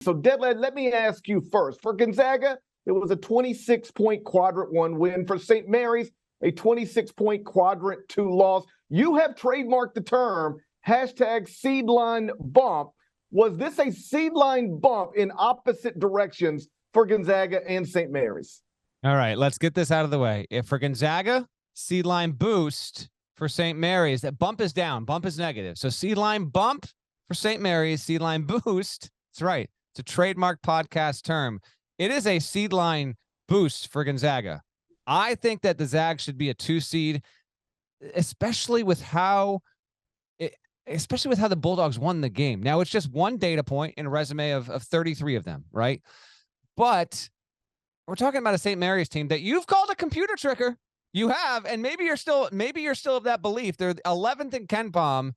So, Deadland, let me ask you first. For Gonzaga, it was a 26-point quadrant 1 win. For St. Mary's, a 26-point quadrant 2 loss. You have trademarked the term #seedline bump. Was this a seedline bump in opposite directions for Gonzaga and St. Mary's? All right, let's get this out of the way. If for Gonzaga, seedline boost. For St. Mary's, that bump is down. Bump is negative. So seedline bump for St. Mary's, seedline boost. That's right. It's a trademark podcast term. It is a seedline boost for Gonzaga. I think that the Zags should be a 2 seed, especially with how the Bulldogs won the game. Now, it's just one data point in a resume of 33 of them, right? But we're talking about a St. Mary's team that you've called a computer tricker. You have, and maybe you're still of that belief. They're 11th in KenPom,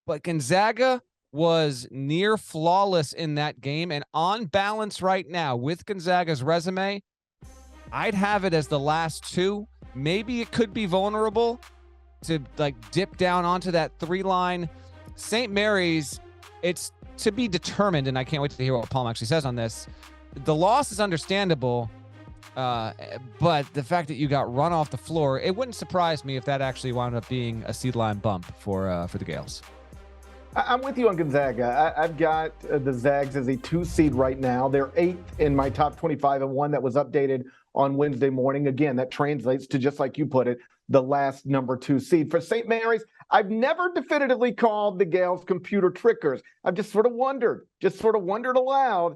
but Gonzaga was near flawless in that game. And on balance right now with Gonzaga's resume, I'd have it as the last 2. Maybe it could be vulnerable to dip down onto that 3 line. St. Mary's, it's to be determined, and I can't wait to hear what Palm actually says on this. The loss is understandable. But the fact that you got run off the floor, it wouldn't surprise me if that actually wound up being a seedline bump for the Gales. I'm with you on Gonzaga. I've got the Zags as a 2 seed right now. They're 8th in my top 25 and one that was updated on Wednesday morning. Again, that translates to, just like you put it, the last number 2 seed. For St. Mary's, I've never definitively called the Gales computer trickers. I've just sort of wondered aloud.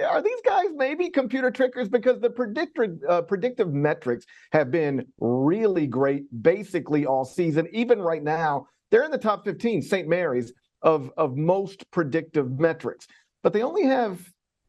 Are these guys maybe computer trickers? Because the predictive metrics have been really great basically all season. Even right now, they're in the top 15, St. Mary's, of most predictive metrics. But they only have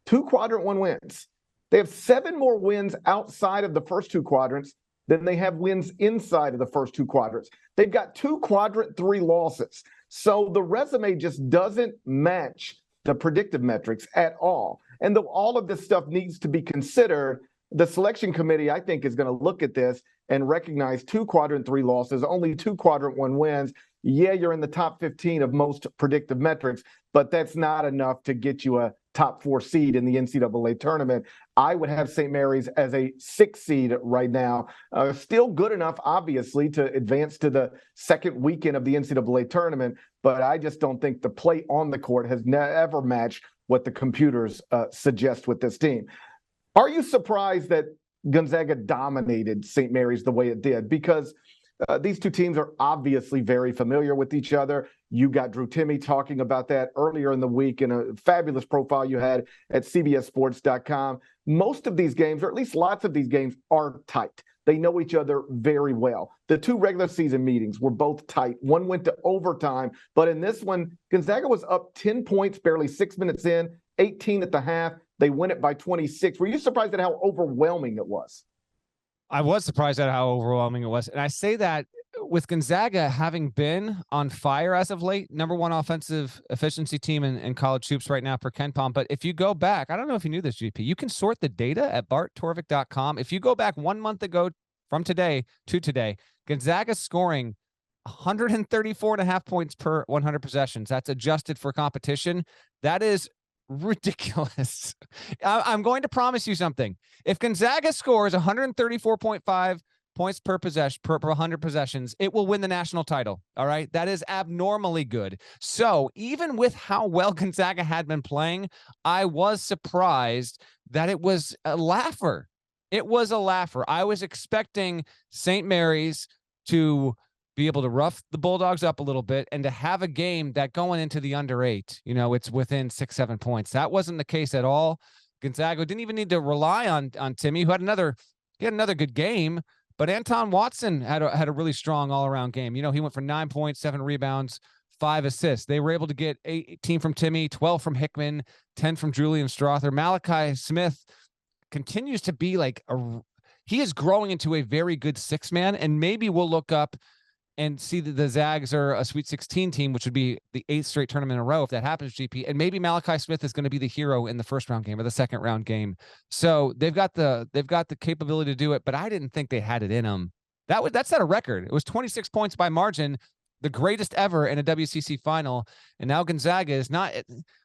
2 quadrant 1 wins. They have 7 more wins outside of the first 2 quadrants than they have wins inside of the first 2 quadrants. They've got 2 quadrant 3 losses. So the resume just doesn't match the predictive metrics at all. And though all of this stuff needs to be considered, the selection committee, I think, is going to look at this and recognize 2 quadrant 3 losses, only 2 quadrant 1 wins. Yeah, you're in the top 15 of most predictive metrics, but that's not enough to get you a top 4 seed in the NCAA tournament. I would have St. Mary's as a 6 seed right now. Still good enough, obviously, to advance to the second weekend of the NCAA tournament, but I just don't think the play on the court has ever matched what the computers suggest with this team. Are you surprised that Gonzaga dominated St. Mary's the way it did? Because these 2 teams are obviously very familiar with each other. You got Drew Timme talking about that earlier in the week in a fabulous profile you had at CBSSports.com. Most of these games, or at least lots of these games, are tight. They know each other very well. The 2 regular season meetings were both tight. One went to overtime, but in this one, Gonzaga was up 10 points, barely 6 minutes in, 18 at the half. They win it by 26. Were you surprised at how overwhelming it was? I was surprised at how overwhelming it was. And I say that with Gonzaga having been on fire as of late, #1 offensive efficiency team in college hoops right now per KenPom. But if you go back, I don't know if you knew this, GP, you can sort the data at barttorvik.com. If you go back 1 month ago from today to today, Gonzaga scoring 134.5 points per 100 possessions. That's adjusted for competition. That is ridiculous. I'm going to promise you something. If Gonzaga scores 134.5 points per possession per 100 possessions, it will win the national title. All right. That is abnormally good. So even with how well Gonzaga had been playing, I was surprised that it was a laugher. It was a laugher. I was expecting St. Mary's to be able to rough the Bulldogs up a little bit and to have a game that going into the under 8, it's within 6-7 points. That wasn't the case at all. Gonzaga didn't even need to rely on Timme, who had another good game, but Anton Watson had a really strong all-around game. He went for 9 points, 7 rebounds, 5 assists. They were able to get 18 from Timme, 12 from Hickman, 10 from Julian Strother. Malachi Smith continues to be he is growing into a very good 6-man, and maybe we'll look up and see that the Zags are a Sweet 16 team, which would be the 8th straight tournament in a row if that happens, GP. And maybe Malachi Smith is going to be the hero in the first round game or the second round game. So they've got the capability to do it, but I didn't think they had it in them. That set a record. It was 26 points by margin. the greatest ever in a WCC final. And now Gonzaga is not.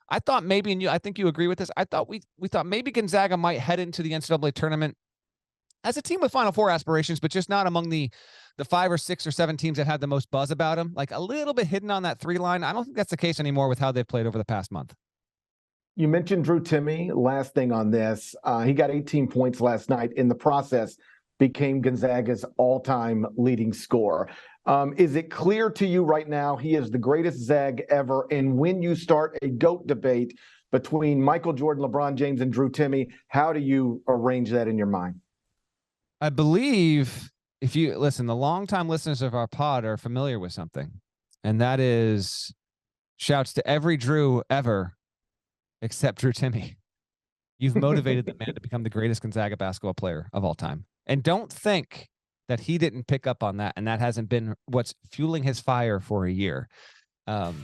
I thought maybe, and I think you agree with this. I thought we thought maybe Gonzaga might head into the NCAA tournament as a team with Final Four aspirations, but just not among the 5 or 6 or 7 teams that had the most buzz about them. Like a little bit hidden on that 3 line. I don't think that's the case anymore with how they've played over the past month. You mentioned Drew Timme. Last thing on this, he got 18 points last night. In the process, became Gonzaga's all-time leading scorer. Is it clear to you right now he is the greatest Zag ever? And when you start a GOAT debate between Michael Jordan, LeBron James, and Drew Timme, how do you arrange that in your mind? I believe if you listen, the longtime listeners of our pod are familiar with something, and that is shouts to every Drew ever except Drew Timme. You've motivated the man to become the greatest Gonzaga basketball player of all time. And don't think that he didn't pick up on that, and that hasn't been what's fueling his fire for a year. I'll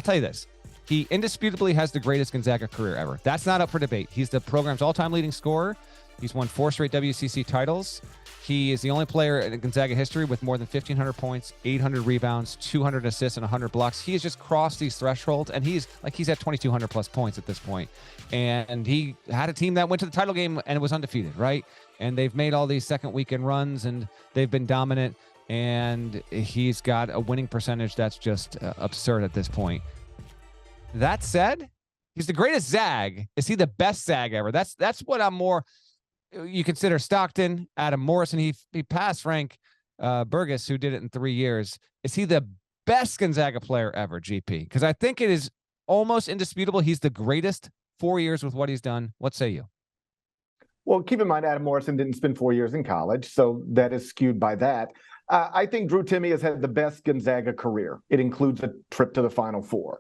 tell you this. He indisputably has the greatest Gonzaga career ever. That's not up for debate. He's the program's all-time leading scorer. He's won 4 straight WCC titles. He is the only player in Gonzaga history with more than 1,500 points, 800 rebounds, 200 assists, and 100 blocks. He has just crossed these thresholds, and he's at 2,200 plus points at this point. And he had a team that went to the title game and was undefeated, right? And they've made all these second weekend runs, and they've been dominant. And he's got a winning percentage that's just absurd at this point. That said, he's the greatest Zag. Is he the best Zag ever? That's what I'm more. You consider Stockton, Adam Morrison. He passed Frank Burgess, who did it in 3 years. Is he the best Gonzaga player ever, GP? Because I think it is almost indisputable. He's the greatest 4 years with what he's done. What say you? Well, keep in mind, Adam Morrison didn't spend 4 years in college, so that is skewed by that. I think Drew Timme has had the best Gonzaga career. It includes a trip to the Final Four.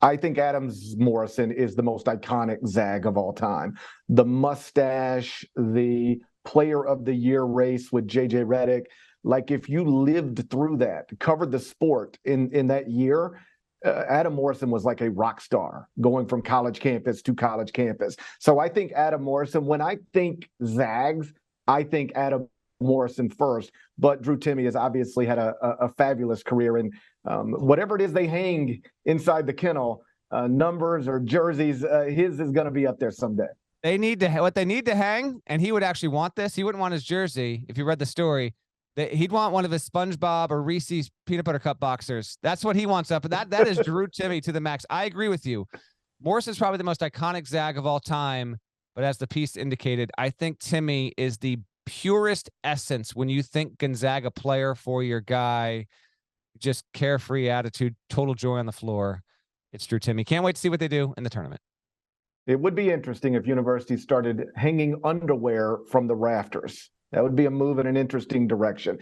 I think Adams Morrison is the most iconic Zag of all time. The mustache, the player of the year race with JJ Redick. Like if you lived through that, covered the sport in that year, Adam Morrison was like a rock star going from college campus to college campus. So I think Adam Morrison, when I think Zags, I think Adam Morrison first, but Drew Timme has obviously had a fabulous career, and whatever it is they hang inside the kennel, numbers or jerseys, his is going to be up there someday. They need to what they need to hang, and he would actually want this. He wouldn't want his jersey if you read the story. He'd want one of his SpongeBob or Reese's peanut butter cup boxers. That's what he wants up. But that is Drew Timme to the max. I agree with you. Morrison's probably the most iconic Zag of all time, but as the piece indicated, I think Timme is the purest essence when you think Gonzaga player for your guy, just carefree attitude, total joy on the floor. It's Drew Timme. Can't wait to see what they do in the tournament. It would be interesting if universities started hanging underwear from the rafters. That would be a move in an interesting direction.